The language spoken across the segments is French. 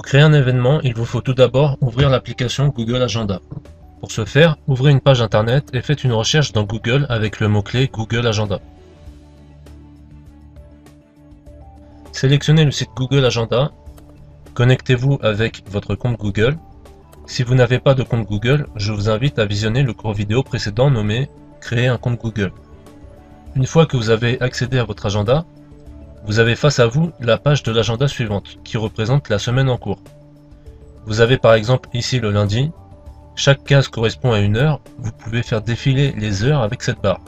créer un événement, il vous faut tout d'abord ouvrir l'application Google Agenda. Pour ce faire, ouvrez une page internet et faites une recherche dans Google avec le mot-clé Google Agenda. Sélectionnez le site Google Agenda, connectez-vous avec votre compte Google. Si vous n'avez pas de compte Google, je vous invite à visionner le cours vidéo précédent nommé « Créer un compte Google ». Une fois que vous avez accédé à votre agenda, vous avez face à vous la page de l'agenda suivante, qui représente la semaine en cours. Vous avez par exemple ici le lundi. Chaque case correspond à une heure, vous pouvez faire défiler les heures avec cette barre.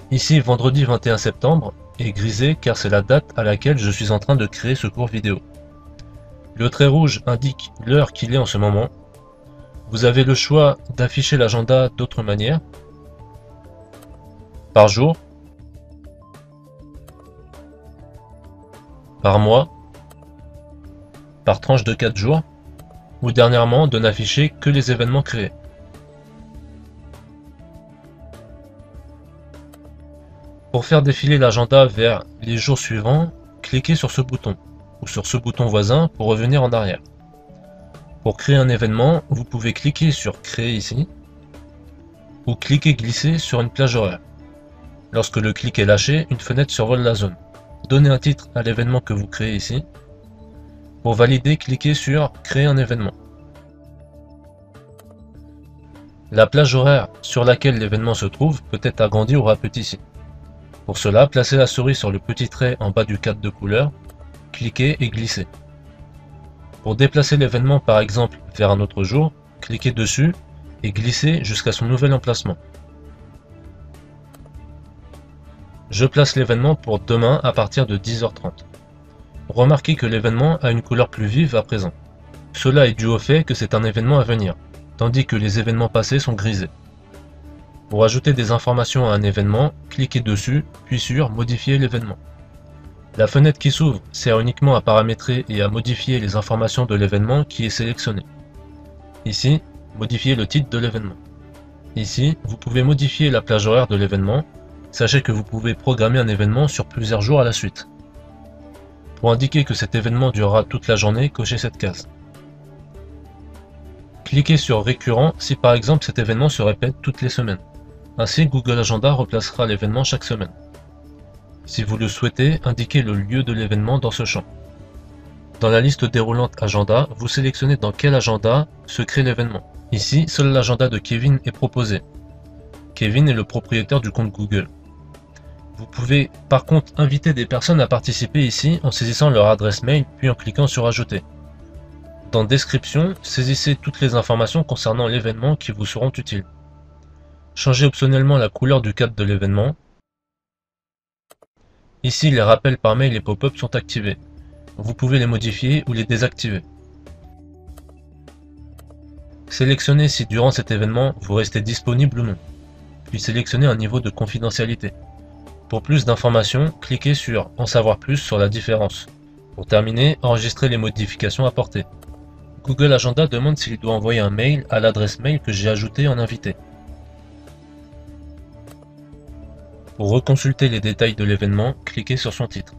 Ici, vendredi 21 septembre est grisé car c'est la date à laquelle je suis en train de créer ce cours vidéo. Le trait rouge indique l'heure qu'il est en ce moment. Vous avez le choix d'afficher l'agenda d'autres manières, par jour, par mois, par tranche de 4 jours, ou dernièrement de n'afficher que les événements créés. Pour faire défiler l'agenda vers les jours suivants, cliquez sur ce bouton, ou sur ce bouton voisin pour revenir en arrière. Pour créer un événement, vous pouvez cliquer sur Créer ici, ou cliquer Glisser sur une plage horaire. Lorsque le clic est lâché, une fenêtre survole la zone. Donnez un titre à l'événement que vous créez ici. Pour valider, cliquez sur Créer un événement. La plage horaire sur laquelle l'événement se trouve peut être agrandie ou rapetissie. Pour cela, placez la souris sur le petit trait en bas du cadre de couleur, cliquez et glissez. Pour déplacer l'événement par exemple vers un autre jour, cliquez dessus et glissez jusqu'à son nouvel emplacement. Je place l'événement pour demain à partir de 10h30. Remarquez que l'événement a une couleur plus vive à présent. Cela est dû au fait que c'est un événement à venir, tandis que les événements passés sont grisés. Pour ajouter des informations à un événement, cliquez dessus, puis sur Modifier l'événement. La fenêtre qui s'ouvre sert uniquement à paramétrer et à modifier les informations de l'événement qui est sélectionné. Ici, modifiez le titre de l'événement. Ici, vous pouvez modifier la plage horaire de l'événement. Sachez que vous pouvez programmer un événement sur plusieurs jours à la suite. Pour indiquer que cet événement durera toute la journée, cochez cette case. Cliquez sur Récurrent si par exemple cet événement se répète toutes les semaines. Ainsi, Google Agenda replacera l'événement chaque semaine. Si vous le souhaitez, indiquez le lieu de l'événement dans ce champ. Dans la liste déroulante Agenda, vous sélectionnez dans quel agenda se crée l'événement. Ici, seul l'agenda de Kevin est proposé. Kevin est le propriétaire du compte Google. Vous pouvez par contre inviter des personnes à participer ici en saisissant leur adresse mail puis en cliquant sur Ajouter. Dans Description, saisissez toutes les informations concernant l'événement qui vous seront utiles. Changez optionnellement la couleur du cadre de l'événement. Ici, les rappels par mail et pop-up sont activés. Vous pouvez les modifier ou les désactiver. Sélectionnez si durant cet événement vous restez disponible ou non. Puis sélectionnez un niveau de confidentialité. Pour plus d'informations, cliquez sur En savoir plus sur la différence. Pour terminer, enregistrez les modifications apportées. Google Agenda demande s'il doit envoyer un mail à l'adresse mail que j'ai ajoutée en invité. Pour reconsulter les détails de l'événement, cliquez sur son titre.